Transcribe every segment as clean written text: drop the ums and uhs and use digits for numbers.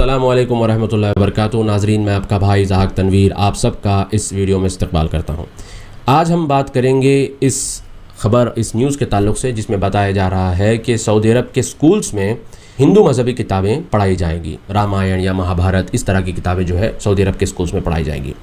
अस्सलामुअलैकुम वरहमतुल्लाहि वबरकातुहू। नाजरीन, मैं आपका भाई ज़ाहक तनवीर आप सबका इस वीडियो में इस्तकबाल करता हूँ। आज हम बात करेंगे इस न्यूज़ के ताल्लुक़ से जिसमें बताया जा रहा है कि सऊदी अरब के स्कूल्स में हिंदू मजहबी किताबें पढ़ाई जाएंगी। रामायण या महाभारत इस तरह की किताबें जो है सऊदी अरब के स्कूल्स में पढ़ाई जाएंगी।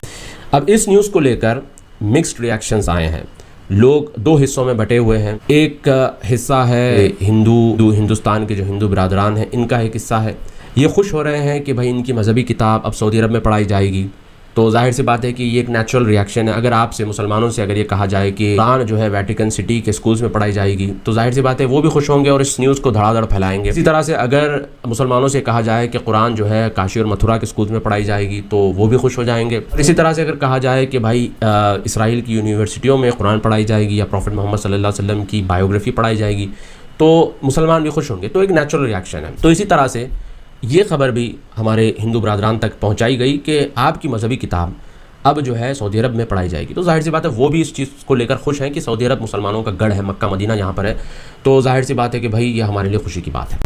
अब इस न्यूज़ को लेकर मिक्स्ड रिएक्शंस आए हैं। लोग दो हिस्सों में बटे हुए हैं। एक हिस्सा है हिंदुस्तान के जो हिंदू बिरादरान हैं, इनका एक हिस्सा है, ये खुश हो रहे हैं कि भाई इनकी मजहबी किताब अब सऊदी अरब में पढ़ाई जाएगी। तो जाहिर सी बात है कि ये एक नेचुरल रिएक्शन है। अगर आपसे मुसलमानों से अगर ये कहा जाए कि कुरान जो है वेटिकन सिटी के स्कूल्स में पढ़ाई जाएगी, तो जाहिर सी बात है वो भी खुश होंगे और इस न्यूज़ को धड़ाधड़ फैलाएंगे। इसी तरह से अगर मुसलमानों से कहा जाए कि कुरान जो है काशी और मथुरा के स्कूल्स में पढ़ाई जाएगी, तो वो भी खुश हो जाएंगे। इसी तरह से अगर कहा जाए कि भाई इसराइल की यूनिवर्सिटियों में कुरान पढ़ाई जाएगी या प्रॉफिट मोहम्मद सल्लल्लाहु अलैहि वसल्लम की बायोग्राफी पढ़ाई जाएगी, तो मुसलमान भी खुश होंगे। तो एक नेचुरल रिएक्शन है। तो इसी तरह से ये खबर भी हमारे हिंदू बरादरान तक पहुँचाई गई कि आपकी मजहबी किताब अब जो है सऊदी अरब में पढ़ाई जाएगी। तो जाहिर सी बात है वो भी इस चीज़ को लेकर खुश हैं कि सऊदी अरब मुसलमानों का गढ़ है, मक्का मदीना यहाँ पर है। तो जाहिर सी बात है कि भाई ये हमारे लिए खुशी की बात है।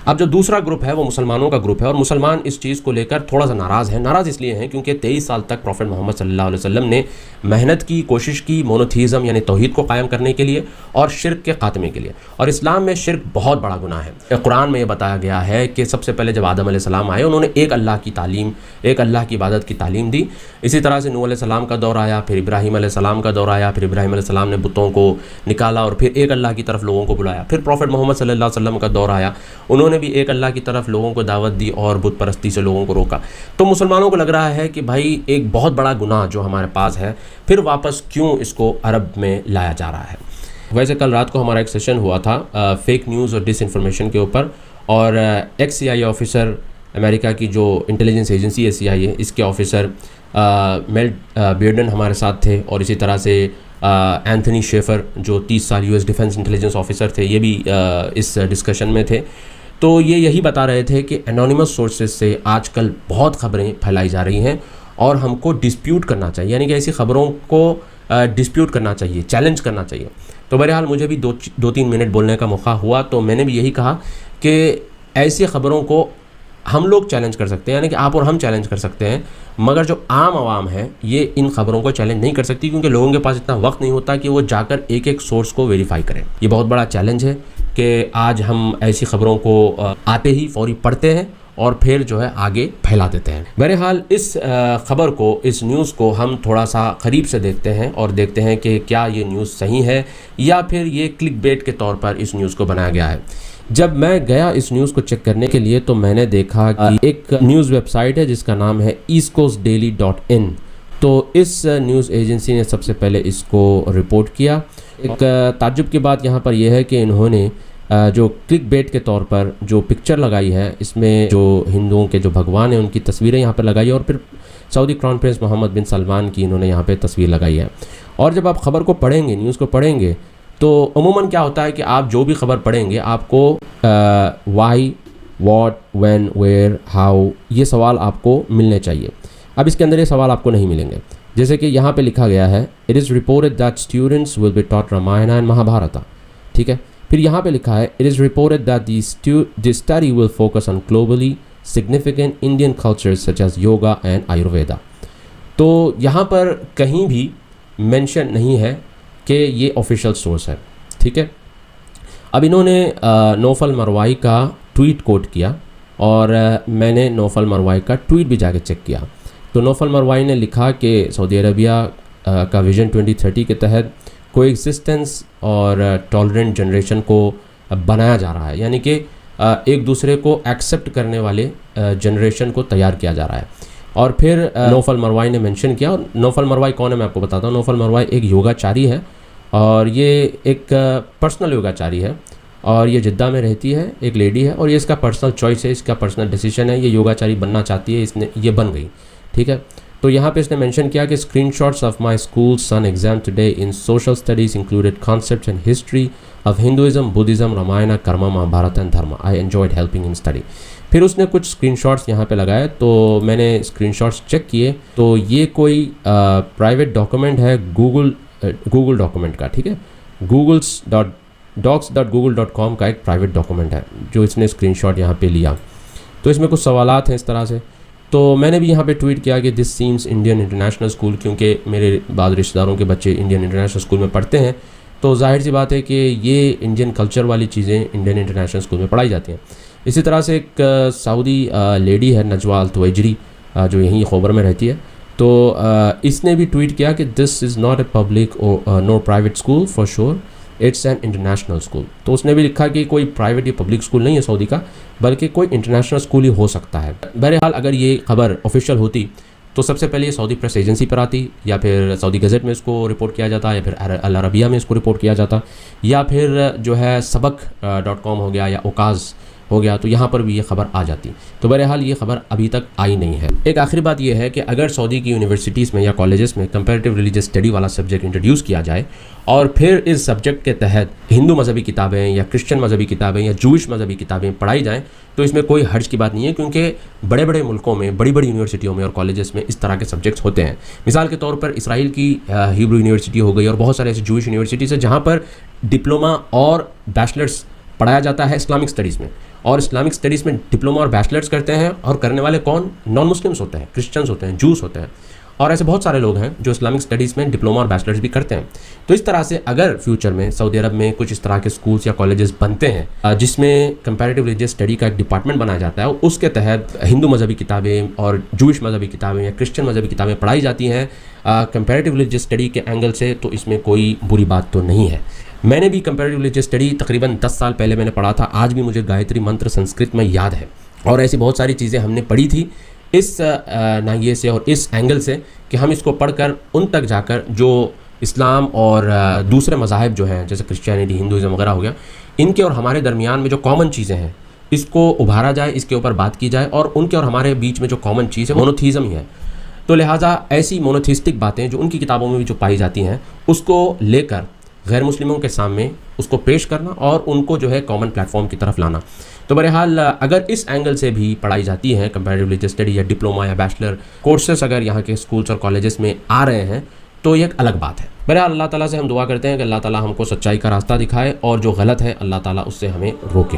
अब जो दूसरा ग्रुप है वो मुसलमानों का ग्रुप है, और मुसलमान इस चीज़ को लेकर थोड़ा सा नाराज़ है। नाराज़ इसलिए हैं क्योंकि 23 साल तक प्रॉफिट मोहम्मद सल्लल्लाहु अलैहि वसल्लम ने मेहनत की, कोशिश की मोनोथीज़म यानी तौहीद को कायम करने के लिए और शिर्क के ख़ात्मे के लिए। और इस्लाम में शिर्क बहुत बड़ा गुनाह है। कुरान में ये बताया गया है कि सबसे पहले जब आदम अलैहिस्सलाम आए, उन्होंने एक अल्लाह की तालीम, एक अल्लाह की इबादत की तालीम दी। इसी तरह से नूह अलैहिस्सलाम का दौर आया, फिर इब्राहीम अलैहिस्सलाम का दौर आया, फिर इब्राहीम अलैहिस्सलाम ने बुतों को निकाला और फिर एक अल्लाह की तरफ लोगों को बुलाया। फिर प्रॉफिट मोहम्मद सल्लल्लाहु अलैहि वसल्लम का दौर आया, उन्होंने भी एक अल्लाह की तरफ लोगों को दावत दी और बुत परस्ती से लोगों को रोका। तो मुसलमानों को लग रहा है कि भाई एक बहुत बड़ा गुनाह जो हमारे पास है, फिर वापस क्यों इसको अरब में लाया जा रहा है। वैसे कल रात को हमारा एक सेशन हुआ था फेक न्यूज़ और डिसइंफॉर्मेशन के ऊपर, और एक्स CIA ऑफिसर, अमेरिका की जो इंटेलिजेंस एजेंसी है CIA, इसके ऑफिसर मेल बियर्डन हमारे साथ थे, और इसी तरह से एंथनी शेफर जो 30 साल US डिफेंस इंटेलिजेंस ऑफिसर थे, ये भी इस डिस्कशन में थे। तो ये यही बता रहे थे कि एनोनिमस सोर्सेज से आजकल बहुत खबरें फैलाई जा रही हैं और हमको डिस्प्यूट करना चाहिए, यानी कि ऐसी खबरों को डिस्प्यूट करना चाहिए, चैलेंज करना चाहिए। तो बहरहाल मुझे भी दो तीन मिनट बोलने का मौका हुआ, तो मैंने भी यही कहा कि ऐसी खबरों को हम लोग चैलेंज कर सकते हैं, यानी कि आप और हम चैलेंज कर सकते हैं, मगर जो आम आवाम है ये इन खबरों को चैलेंज नहीं कर सकती, क्योंकि लोगों के पास इतना वक्त नहीं होता कि वो जाकर एक एक सोर्स को वेरीफाई करें। ये बहुत बड़ा चैलेंज है कि आज हम ऐसी खबरों को आते ही फौरी पढ़ते हैं और फिर जो है आगे फैला देते हैं। बहरहाल इस खबर को, इस न्यूज़ को हम थोड़ा सा करीब से देखते हैं और देखते हैं कि क्या ये न्यूज़ सही है या फिर ये क्लिक बेट के तौर पर इस न्यूज़ को बनाया गया है। जब मैं गया इस न्यूज़ को चेक करने के लिए, तो मैंने देखा कि एक न्यूज़ वेबसाइट है जिसका नाम है eastcoastdaily.in। तो इस न्यूज़ एजेंसी ने सबसे पहले इसको रिपोर्ट किया। एक ताज्जुब की बात यहाँ पर यह है कि इन्होंने जो क्लिक बेट के तौर पर जो पिक्चर लगाई है, इसमें जो हिंदुओं के जो भगवान हैं उनकी तस्वीरें यहाँ पर लगाई है, और फिर सऊदी क्राउन प्रिंस मोहम्मद बिन सलमान की इन्होंने यहाँ पे तस्वीर लगाई है। और जब आप ख़बर को पढ़ेंगे, न्यूज़ को पढ़ेंगे, तो अमूमन क्या होता है कि आप जो भी खबर पढ़ेंगे आपको why, what, when, where, how, ये सवाल आपको मिलने चाहिए। अब इसके अंदर ये सवाल आपको नहीं मिलेंगे। जैसे कि यहाँ पे लिखा गया है, it is reported that students will be taught Ramayan and Mahabharat. ठीक है, फिर यहाँ पे लिखा है, it is reported that this study will focus on globally significant Indian cultures such as yoga and Ayurveda. तो यहाँ पर कहीं भी मेंशन नहीं है कि ये ऑफिशियल सोर्स है। ठीक है, अब इन्होंने नौफल मरवाई का ट्वीट कोट किया, और मैंने नौफल मरवाई का ट्वीट भी जाके चेक किया। तो नौफल मरवाई ने लिखा कि सऊदी अरबिया का विजन 2030 के तहत कोएग्जिस्टेंस और टॉलरेंट जनरेशन को बनाया जा रहा है, यानी कि एक दूसरे को एक्सेप्ट करने वाले जनरेशन को तैयार किया जा रहा है। और फिर नौफल मरवाई ने मेंशन किया, और नौफल मरवाई कौन है मैं आपको बताता हूँ। नौफल मरवाई एक योगाचारी है, और ये एक पर्सनल योगाचारी है, और ये जिद्दा में रहती है, एक लेडी है, और ये इसका पर्सनल चॉइस है, इसका पर्सनल डिसीजन है। ये योगाचारी बनना चाहती है, इसने ये बन गई। ठीक है, तो यहाँ पे इसने मेंशन किया कि screenshots of my school son exam today in social studies included concepts and history of Hinduism, Buddhism, Ramayan, karma, Mahabharat and dharma. I enjoyed helping in study. फिर उसने कुछ स्क्रीनशॉट्स यहाँ पे लगाए, तो मैंने स्क्रीनशॉट्स चेक किए, तो ये कोई प्राइवेट डॉक्यूमेंट है गूगल डॉक्यूमेंट का। ठीक है, docs.google.com का एक प्राइवेट डॉक्यूमेंट है जो इसने स्क्रीनशॉट यहाँ पे लिया। तो इसमें कुछ सवालात हैं इस तरह से। तो मैंने भी यहाँ पे ट्वीट किया कि this seems Indian international school, क्योंकि मेरे बाद रिश्तेदारों के बच्चे इंडियन इंटरनेशनल स्कूल में पढ़ते हैं, तो जाहिर सी बात है कि ये इंडियन कल्चर वाली चीज़ें इंडियन इंटरनेशनल स्कूल में पढ़ाई जाती हैं। इसी तरह से एक सऊदी लेडी है नजवा अल-तुवैजरी, जो यहीं खैबर में रहती है, तो इसने भी ट्वीट किया कि this is not a public no private school for sure, it's an international school. तो उसने भी लिखा कि कोई प्राइवेट या पब्लिक स्कूल नहीं है सऊदी का, बल्कि कोई इंटरनेशनल स्कूल ही हो सकता है। बहरहाल अगर ये खबर ऑफिशियल होती तो सबसे पहले ये सऊदी प्रेस एजेंसी पर आती, या फिर सऊदी गज़ट में इसको रिपोर्ट किया जाता, या फिर अल अरबिया में इसको रिपोर्ट किया जाता, या फिर जो है सबक.com हो गया या ओकाज़ हो गया, तो यहाँ पर भी ये खबर आ जाती। तो बहरहाल ये खबर अभी तक आई नहीं है। एक आखिरी बात यह है कि अगर सऊदी की यूनिवर्सिटीज़ में या कॉलेजेस में कंपैरेटिव रिलीजियस स्टडी वाला सब्जेक्ट इंट्रोड्यूस किया जाए और फिर इस सब्जेक्ट के तहत हिंदू मजहबी किताबें या क्रिश्चियन मजहबी किताबें या जूइश मजहबी किताबें पढ़ाई जाएँ, तो इसमें कोई हर्ज की बात नहीं है, क्योंकि बड़े बड़े मुल्कों में बड़ी बड़ी यूनिवर्सिटियों में और कॉलेजेस में इस तरह के सब्जेक्ट्स होते हैं। मिसाल के तौर पर इसराइल की हिब्रू यूनिवर्सिटी हो गई और बहुत सारे ऐसे जूइश यूनिवर्सिटीज़ हैं जहाँ पर डिप्लोमा और बैचलर्स पढ़ाया जाता है इस्लामिक स्टडीज़ में, और इस्लामिक स्टडीज़ में डिप्लोमा और बैचलर्स करते हैं, और करने वाले कौन? नॉन मुस्लिम्स होते हैं, क्रिश्चियंस होते हैं, जूस होते हैं, और ऐसे बहुत सारे लोग हैं जो इस्लामिक स्टडीज़ में डिप्लोमा और बैचलर्स भी करते हैं। तो इस तरह से अगर फ्यूचर में सऊदी अरब में कुछ इस तरह के स्कूल्स या कॉलेजेस बनते हैं जिसमें कंपैरेटिव रिलीजियस स्टडी का एक डिपार्टमेंट बनाया जाता है, उसके तहत हिंदू मजहबी किताबें और जूइश मजहबी किताबें या क्रिश्चियन मजहबी किताबें पढ़ाई जाती हैं कंपैरेटिव रिलीजियस स्टडी के एंगल से, तो इसमें कोई बुरी बात तो नहीं है। मैंने भी कंपैरेटिव रिलीजियस स्टडी तकरीबन 10 साल पहले मैंने पढ़ा था, आज भी मुझे गायत्री मंत्र संस्कृत में याद है, और ऐसी बहुत सारी चीज़ें हमने पढ़ी थी इस नाहिए से और इस एंगल से कि हम इसको पढ़कर उन तक जाकर जो इस्लाम और दूसरे मज़ाहिब जो हैं जैसे क्रिश्चियनिटी, हिंदुज़म वगैरह हो गया, इनके और हमारे दरमियान में जो कॉमन चीज़ें हैं इसको उभारा जाए, इसके ऊपर बात की जाए, और उनके और हमारे बीच में जो कॉमन चीज़ है मोनोथीज़म ही है। तो लिहाजा ऐसी मोनोथिस्टिक बातें जो उनकी किताबों में भी जो पाई जाती हैं उसको लेकर गैर मुस्लिमों के सामने उसको पेश करना और उनको जो है कॉमन प्लेटफॉर्म की तरफ लाना। तो बहरहाल अगर इस एंगल से भी पढ़ाई जाती है कंपैरेटिव रिलीजियस स्टडी या डिप्लोमा या बैचलर कोर्सेस अगर यहाँ के स्कूल्स और कॉलेजेस में आ रहे हैं तो ये एक अलग बात है। बहरहाल अल्लाह ताला से हम दुआ करते हैं कि अल्लाह ताला हमको सच्चाई का रास्ता दिखाए और जो गलत है अल्लाह ताला उससे हमें रोके।